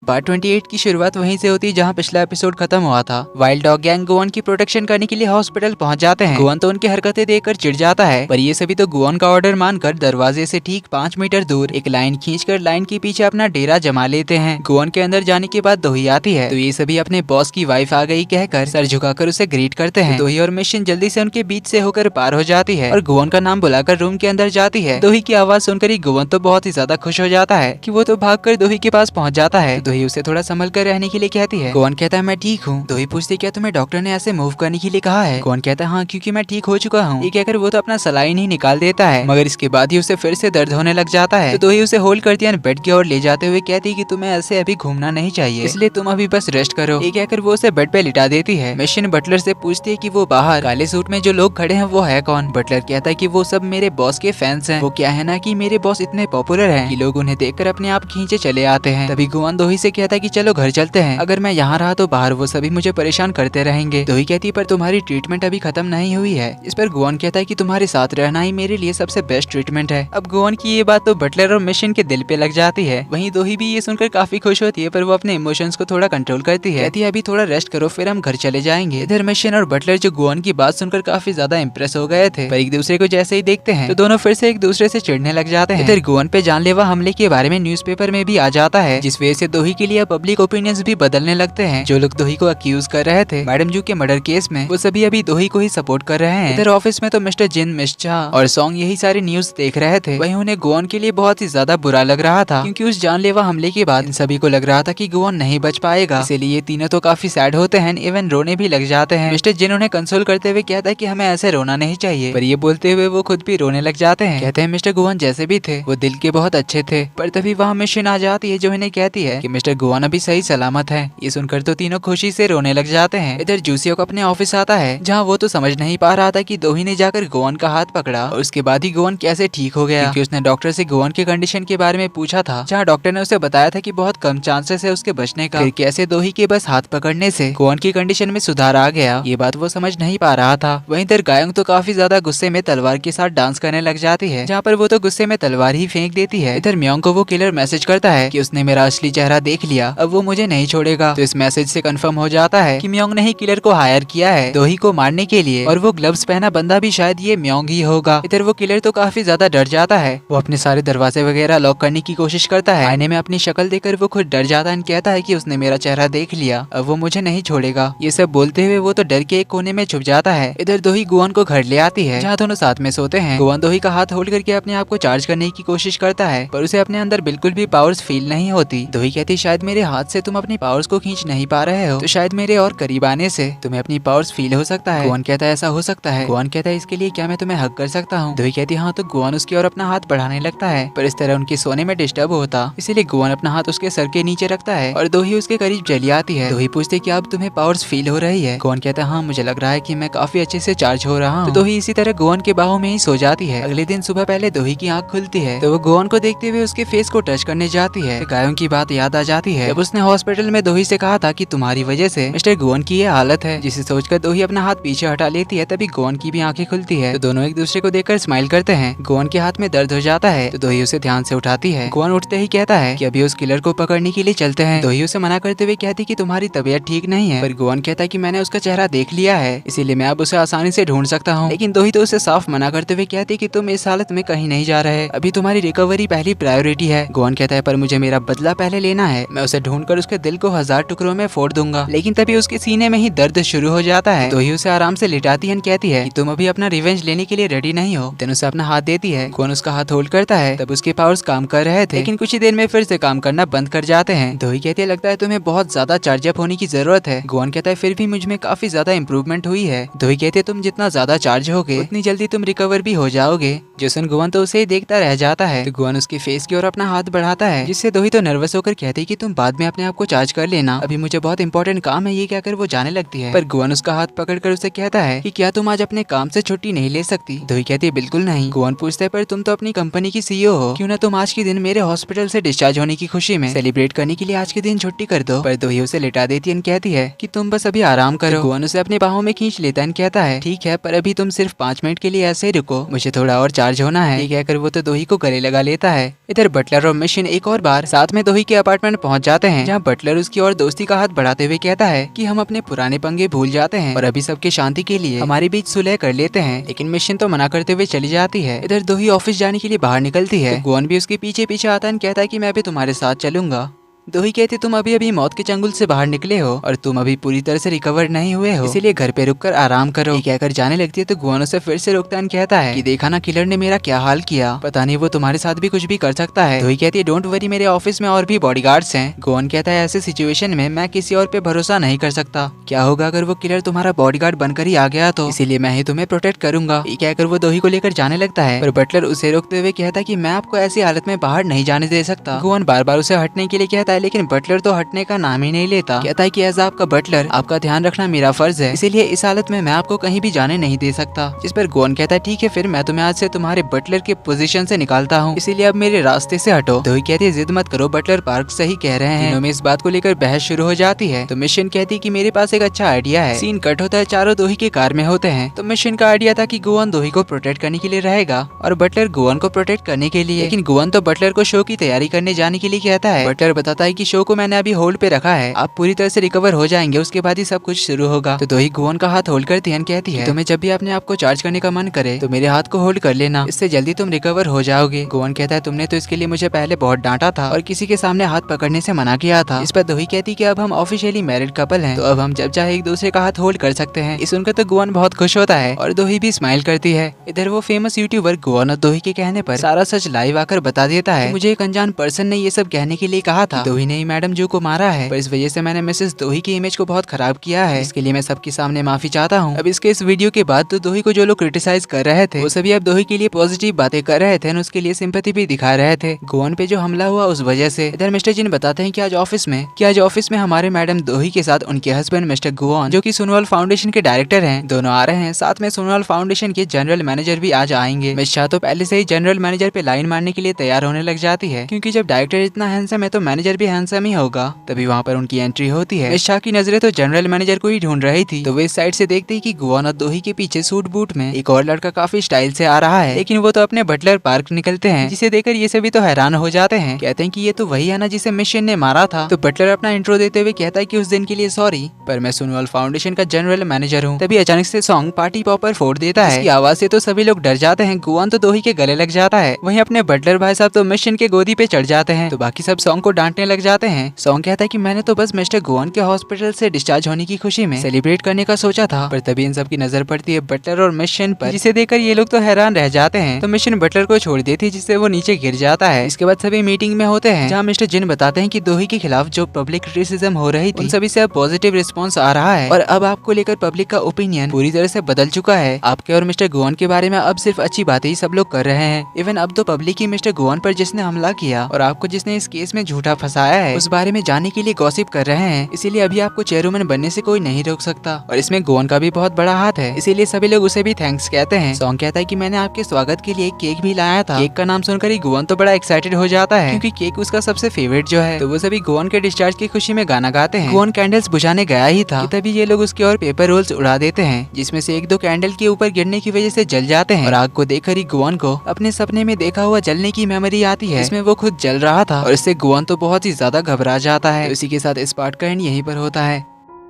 Part 28 की शुरुआत वहीं से होती है जहां पिछला एपिसोड खत्म हुआ था। वाइल्ड डॉग गैंग गुआन की प्रोटेक्शन करने के लिए हॉस्पिटल पहुंच जाते हैं। गुआन तो उनकी हरकतें देखकर चिढ़ जाता है, पर ये सभी तो गुआन का ऑर्डर मानकर दरवाजे से ठीक 5 मीटर दूर एक लाइन खींचकर लाइन के पीछे अपना डेरा जमा लेते हैं। गुआन के अंदर जाने के बाद दोही आती है, तो ये सभी अपने बॉस की वाइफ आ गई कहकर सर झुकाकर उसे ग्रीट करते हैं। दोही और मिशन जल्दी से उनके बीच से होकर पार हो जाती है और गुआन का नाम बुलाकर रूम के अंदर जाती है। दोही की आवाज सुनकर ही गुआन तो बहुत ही ज्यादा खुश हो जाता है कि वो तो भागकर दोही के पास पहुंच जाता है। दोही उसे थोड़ा संभल कर रहने के लिए कहती है। गुआन कहता है मैं ठीक हूँ। दोही पूछती क्या तुम्हें डॉक्टर ने ऐसे मूव करने के लिए कहा है? गुआन कहता है हाँ, क्योंकि मैं ठीक हो चुका हूँ। ये कहकर वो तो अपना सलाइन ही निकाल देता है, मगर इसके बाद ही उसे फिर से दर्द होने लग जाता है। तो दोही उसे होल्ड करती है, बेड की ओर ले जाते हुए कहती है कि तुम्हें ऐसे अभी घूमना नहीं चाहिए, इसलिए तुम अभी बस रेस्ट करो। ये कहकर वो उसे बेड पे लिटा देती है। मिशन बटलर से पूछती है कि वो बाहर काले सूट में जो लोग खड़े हैं वो है कौन? बटलर कहता है कि वो सब मेरे बॉस के फैंस हैं। वो क्या है ना कि मेरे बॉस इतने पॉपुलर हैं कि लोग उन्हें देखकर अपने आप खींचे चले आते हैं। तभी गुआन दोही से कहता है कि चलो घर चलते हैं, अगर मैं यहाँ रहा तो बाहर वो सभी मुझे परेशान करते रहेंगे। दोही कहती है पर तुम्हारी ट्रीटमेंट अभी खत्म नहीं हुई है। इस पर गुआन कहता है कि तुम्हारे साथ रहना ही मेरे लिए सबसे बेस्ट ट्रीटमेंट है। अब गुआन की ये बात तो बटलर और मिशन के दिल पे लग जाती है। वहीं दोही भी ये सुनकर काफी खुश होती है, पर वो अपने इमोशंस को थोड़ा कंट्रोल करती है। कहती है अभी थोड़ा रेस्ट करो फिर हम घर चले जाएंगे। इधर मिशन और बटलर जो गुआन की बात सुनकर काफी ज्यादा इम्प्रेस हो गए थे, पर एक दूसरे को जैसे ही देखते हैं तो दोनों फिर से एक दूसरे से चिढ़ने लग जाते हैं। इधर गुआन पे जानलेवा हमले के बारे में न्यूज़पेपर में भी आ जाता है, जिस वजह से दोही के लिए पब्लिक ओपिनियंस भी बदलने लगते हैं। जो लोग दोही को अक्यूज कर रहे थे मैडम जू के मर्डर केस में, वो सभी अभी दोही को ही सपोर्ट कर रहे हैं। इधर ऑफिस में तो मिस्टर जिन, मिस चा और सॉन्ग यही सारे न्यूज देख रहे थे। वहीं उन्हें गुआन के लिए बहुत ही ज्यादा बुरा लग रहा था, क्योंकि उस जानलेवा हमले के बाद इन सभी को लग रहा था कि गुआन नहीं बच पाएगा। इसीलिए ये तीनों तो काफी सैड होते हैं, इवन रोने भी लग जाते हैं। मिस्टर जिन उन्हें कंसोल करते हुए कहता है कि हमें ऐसे रोना नहीं चाहिए, पर ये बोलते हुए वो खुद भी रोने लग जाते हैं। कहते हैं मिस्टर गुआन जैसे भी थे वो दिल के बहुत अच्छे थे। पर तभी वहाँ मिशन आ जाती है जो इन्हें कहती है कि मिस्टर गुआन अभी सही सलामत है। ये सुनकर तो तीनों खुशी से रोने लग जाते हैं। इधर जूसियो को अपने ऑफिस आता है, जहाँ वो तो समझ नहीं पा रहा था कि दोही ने जाकर गुआन का हाथ पकड़ा और उसके बाद ही गुआन कैसे ठीक हो गया, क्योंकि उसने डॉक्टर से गुआन की कंडीशन के बारे में पूछा था, जहाँ डॉक्टर ने उसे बताया था कि बहुत कम चांसेस है उसके बचने का। फिर कैसे दोही के बस हाथ पकड़ने से गुआन की कंडीशन में सुधार आ गया, ये बात वो समझ नहीं पा रहा था। वहीं इधर गायोंग तो काफी ज्यादा गुस्से में तलवार के साथ डांस करने लग जाती है, जहाँ पर वो तो गुस्से में तलवार ही फेंक देती है। इधर म्योंग को वो किलर मैसेज करता है कि उसने मेरा असली चेहरा देख लिया, अब वो मुझे नहीं छोड़ेगा। तो इस मैसेज से कंफर्म हो जाता है कि म्योंग ने ही किलर को हायर किया है दोही को मारने के लिए, और वो ग्लव्स पहना बंदा भी शायद ये म्योंग ही होगा। इधर वो किलर तो काफी ज्यादा डर जाता है, वो अपने सारे दरवाजे वगैरह लॉक करने की कोशिश करता है। आईने में अपनी शक्ल देखकर वो खुद डर जाता है, कहता है कि उसने मेरा चेहरा देख लिया, अब वो मुझे नहीं छोड़ेगा। ये सब बोलते हुए वो तो डर के एक कोने में छुप जाता है। इधर दोही गुआन को घर ले आती है, जहाँ दोनों साथ में सोते हैं। गुआन दोही का हाथ होल्ड करके अपने आप को चार्ज करने की कोशिश करता है, पर उसे अपने अंदर बिल्कुल भी पावर्स फील नहीं होती। दोही कहती शायद मेरे हाथ से तुम अपनी पावर्स को खींच नहीं पा रहे हो, तो शायद मेरे और करीब आने से तुम्हें अपनी पावर्स फील हो सकता है। गुआन कहता है ऐसा हो सकता है। गुआन कहता है इसके लिए क्या मैं तुम्हें हग कर सकता हूँ? दोही कहती हाँ, तो गुआन उसकी ओर अपना हाथ बढ़ाने लगता है, पर इस तरह उनके सोने में डिस्टर्ब होता, इसीलिए गुआन अपना हाथ उसके सर के नीचे रखता है और दोही उसके करीब चली आती है। दोही पूछती क्या अब तुम्हें पावर्स फील हो रही है? गुआन कहता है हाँ, मुझे लग रहा है कि मैं काफी अच्छे से चार्ज हो रहा हूँ। तो दोही इसी तरह गुआन के बाहों में ही सो जाती है। अगले दिन सुबह पहले दोही की आंख खुलती है, तो वो गुआन को देखते हुए उसके फेस को टच करने जाती है। गायों की बात याद आ जाती है, जब उसने हॉस्पिटल में दोही से कहा था कि तुम्हारी वजह से मिस्टर गुआन की ये हालत है, जिसे सोचकर दोही अपना हाथ पीछे हटा लेती है। तभी गुआन की भी आंखें खुलती है, तो दोनों एक दूसरे को देखकर स्माइल करते हैं। गुआन के हाथ में दर्द हो जाता है, तो दोही उसे ध्यान से उठाती है। गुआन उठते ही कहता है कि अभी उस किलर को पकड़ने के लिए चलते हैं। दोही उसे मना करते हुए कहती कि तुम्हारी तबीयत ठीक नहीं है, पर गुआन कहता है कि मैंने उसका चेहरा देख लिया है, इसीलिए मैं अब उसे आसानी से ढूंढ सकता हूँ। लेकिन दोही तो उसे साफ मना करते हुए कहती कि तुम इस हालत में कहीं नहीं जा रहे, अभी तुम्हारी रिकवरी पहली प्रायोरिटी है। गुआन कहता है पर मुझे मेरा बदला पहले लेना है, मैं उसे ढूंढकर उसके दिल को 1000 टुकड़ों में फोड़ दूंगा। लेकिन तभी उसके सीने में ही दर्द शुरू हो जाता है। दोही उसे आराम से लिटाती है, कहती है कि तुम अभी अपना रिवेंज लेने के लिए रेडी नहीं हो। देन उसे अपना हाथ देती है। गुआन उसका हाथ होल्ड करता है, तब उसके पावर्स काम कर रहे थे, लेकिन कुछ ही देर में फिर से काम करना बंद कर जाते हैं। दोही कहती है लगता है तुम्हें बहुत ज्यादा चार्जअप होने की जरूरत है। गुआन कहता है फिर भी मुझ में काफी ज्यादा इंप्रूवमेंट हुई है। दोही कहती है तुम जितना ज्यादा चार्ज होगे उतनी जल्दी तुम रिकवर भी हो जाओगे। जो सुन गुआन तो उसे ही देखता रह जाता है। तो गुआन उसके फेस की ओर अपना हाथ बढ़ाता है, जिससे दोही तो नर्वस होकर कहती है कि तुम बाद में अपने आप को चार्ज कर लेना, अभी मुझे बहुत इंपॉर्टेंट काम है। ये कहकर वो जाने लगती है, पर गुआन उसका हाथ पकड़कर उसे कहता है कि क्या तुम आज अपने काम से छुट्टी नहीं ले सकती? दोही कहती है बिल्कुल नहीं। गुआन पूछता है पर तुम तो अपनी कंपनी की सीईओ हो, क्यों ना तुम आज के दिन मेरे हॉस्पिटल से डिस्चार्ज होने की खुशी में सेलिब्रेट करने के लिए आज के दिन छुट्टी कर दो। पर दोही उसे लिटा देती है, कहती है कि तुम बस अभी आराम करो। गुआन उसे अपने बाहों में खींच लेता है, कहता है ठीक है पर अभी तुम सिर्फ 5 मिनट के लिए ऐसे ही रुको, मुझे थोड़ा और चार्ज होना है। ये कहकर वो तो दोही को गले लगा लेता है। इधर बटलर और मिशन एक और बार साथ में दोही के अपार्टमेंट पहुंच जाते हैं, जहां बटलर उसकी और दोस्ती का हाथ बढ़ाते हुए कहता है कि हम अपने पुराने पंगे भूल जाते हैं और अभी सबके शांति के लिए हमारे बीच सुलह कर लेते हैं। लेकिन मिशन तो मना करते हुए चली जाती है। इधर दोही ऑफिस जाने के लिए बाहर निकलती है, तो गुआन भी उसके पीछे पीछे आता है, कहता है कि मैं भी तुम्हारे साथ चलूंगा। दोही कहती तुम अभी अभी मौत के चंगुल से बाहर निकले हो और तुम अभी पूरी तरह से रिकवर नहीं हुए हो, इसीलिए घर पे रुककर आराम करो। ये कहकर जाने लगती है तो गुआन उसे फिर से रोकता है, कहता है कि देखा ना किलर ने मेरा क्या हाल किया, पता नहीं वो तुम्हारे साथ भी कुछ भी कर सकता है। दोही कहती है डोंट वरी, मेरे ऑफिस में और भी बॉडीगार्ड्स हैं। गुआन कहता है ऐसे सिचुएशन में मैं किसी और पे भरोसा नहीं कर सकता, क्या होगा अगर वो किलर तुम्हारा बॉडीगार्ड बनकर ही आ गया तो, इसीलिए मैं ही तुम्हें प्रोटेक्ट करूंगा। ये कहकर वो दोही को लेकर जाने लगता है, पर बटलर उसे रोकते हुए कहता है कि मैं आपको ऐसी हालत में बाहर नहीं जाने दे सकता। गुआन बार बार उसे हटने के लिए कहता है, लेकिन बटलर तो हटने का नाम ही नहीं लेता। कहता है कि एज आपका बटलर आपका ध्यान रखना मेरा फर्ज है, इसीलिए इस हालत में मैं आपको कहीं भी जाने नहीं दे सकता। जिस पर गुआन कहता है ठीक है फिर मैं तुम्हें आज से तुम्हारे बटलर के पोजीशन से निकालता हूँ, इसीलिए अब मेरे रास्ते से हटो। दोही कहती है जिद मत करो, बटलर पार्क सही कह रहे हैं। तीनों में इस बात को लेकर बहस शुरू हो जाती है, तो मिशन कहती है कि मेरे पास एक अच्छा आइडिया है। सीन कट होता है, चारों दोही के कार में होते हैं। तो मिशन का आइडिया था कि गुआन दोही को प्रोटेक्ट करने के लिए रहेगा और बटलर गुआन को प्रोटेक्ट करने के लिए। लेकिन गुआन तो बटलर को शो की तैयारी करने जाने के लिए कहता है। बटलर बताता है कि शो को मैंने अभी होल्ड पे रखा है, आप पूरी तरह से रिकवर हो जाएंगे, उसके बाद ही सब कुछ शुरू होगा। तो दोही गुआन का हाथ होल्ड करती है, कहती है तुम्हें जब भी अपने आप को चार्ज करने का मन करे तो मेरे हाथ को होल्ड कर लेना, इससे जल्दी तुम रिकवर हो जाओगे। गुआन कहता है तुमने तो इसके लिए मुझे पहले बहुत डांटा था और किसी के सामने हाथ पकड़ने से मना किया था। इस पर दोही कहती कि अब हम ऑफिशियली मैरिड कपल हैं, तो अब हम जब चाहे एक दूसरे का हाथ होल्ड कर सकते हैं। इस सुनकर तो गुआन बहुत खुश होता है और दोही भी स्माइल करती है। इधर वो फेमस यूट्यूबर गुआन और दोही के कहने पर सारा सच लाइव आकर बता देता है, मुझे एक अनजान पर्सन ने ये सब कहने के लिए कहा था, दोही ने मैडम जो को मारा है, पर इस वजह से मैंने मिसेस दोही की इमेज को बहुत खराब किया है, इसके लिए मैं सबके सामने माफी चाहता हूँ। अब इसके इस वीडियो के बाद तो दोही को जो लोग क्रिटिसाइज कर रहे थे वो सभी अब दोही के लिए पॉजिटिव बातें कर रहे थे और उसके लिए सिंपैथी भी दिखा रहे थे गुआन पे जो हमला हुआ उस वजह से। इधर मिस्टर जिन बताते हैं कि आज ऑफिस में हमारे मैडम दोही के साथ उनके हस्बैंड मिस्टर गुआन जो कि सुनवाल फाउंडेशन के डायरेक्टर हैं, दोनों आ रहे हैं। साथ में सुनवाल फाउंडेशन के जनरल मैनेजर भी आज आएंगे। मिस शाह तो पहले से ही जनरल मैनेजर पे लाइन मारने के लिए तैयार होने लग जाती है, क्योंकि जब डायरेक्टर इतना हैंडसम है तो मैनेजर भी हैंडसम ही होगा। तभी वहाँ पर उनकी एंट्री होती है। मिस शाह की नजरें तो जनरल मैनेजर को ही ढूंढ रही थी, तो वे इस साइड से देखते ही कि गुआन और दोही के पीछे सूट बूट में एक और लड़का काफी स्टाइल से आ रहा है, लेकिन वो तो अपने बटलर पार्क निकलते हैं, जिसे देखकर ये सभी तो हैरान हो जाते हैं। कहते हैं कि ये तो वही है ना जिसे मिशन ने मारा था। तो बटलर अपना इंट्रो देते हुए कहता है कि उस दिन के लिए सॉरी, पर मैं सुनवाल फाउंडेशन का जनरल मैनेजर हूँ। तभी अचानक से सॉन्ग पार्टी पॉपर फोड़ देता है, इसकी आवाज से तो सभी लोग डर जाते हैं। गुआन तो दोही के गले लग जाता है, वहीं अपने बटलर भाई साहब तो मिशन के गोदी पे चढ़ जाते हैं, तो बाकी सब सॉन्ग को डांटने लग जाते हैं। सॉन्ग कहता है कि मैंने तो बस मिस्टर गुआन के हॉस्पिटल से डिस्चार्ज होने की खुशी में सेलिब्रेट करने का सोचा था, पर तभी इन सब की नजर पड़ती है बटलर और मिशन पर, जिसे देखकर ये लोग तो हैरान रह जाते हैं। तो मिशन बटलर को छोड़ देती है, जिससे वो नीचे गिर जाता है। इसके बाद सभी मीटिंग में होते हैं, जहाँ मिस्टर जिन बताते हैं कि दोही के खिलाफ जो पब्लिक क्रिटिसिज्म हो रही थी उन सभी से अब पॉजिटिव रिस्पॉन्स आ रहा है और अब आपको लेकर पब्लिक का ओपिनियन पूरी तरह से बदल चुका है। आपके और मिस्टर गुआन के बारे में अब सिर्फ अच्छी बातें ही सब लोग कर रहे हैं। इवन अब तो पब्लिक ही मिस्टर गुआन पर जिसने हमला किया और आपको जिसने इस केस में झूठा फंसाया है उस बारे में जानने के लिए गॉसिप कर रहे हैं, इसीलिए अभी आपको चेयरमैन बनने से कोई नहीं रोक सकता। और इसमें गुआन का भी बहुत बड़ा हाथ है, इसीलिए सभी लोग उसे भी थैंक्स कहते हैं। सॉन्ग कहता है कि मैंने आपके स्वागत के लिए एक केक भी लाया था। केक का नाम सुनकर ही गुआन तो बड़ा एक्साइटेड हो जाता है, क्योंकि केक उसका सबसे फेवरेट जो है। तो वो सभी गुआन के डिस्चार्ज की खुशी में गाना गाते हैं। गुआन कैंडल्स बुझाने गया ही था, तभी ये लोग उसके और पेपर रोल्स उड़ा देते हैं, जिसमें से एक दो कैंडल के ऊपर गिरने की वजह से जल जाते हैं। और आग को देखकर ही गुआन को अपने सपने में देखा हुआ जलने की मेमोरी आती है, इसमें वो खुद जल रहा था और इससे गुआन तो बहुत ही ज्यादा घबरा जाता है। तो इसी के साथ इस पार्ट का एंड यहीं पर होता है।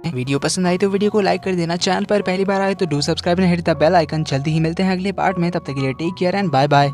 वीडियो पसंद आई तो वीडियो को लाइक कर देना, चैनल पर पहली बार आए तो do subscribe and hit the bell icon. जल्दी ही मिलते हैं अगले पार्ट में, तब तक के लिए take care and bye bye.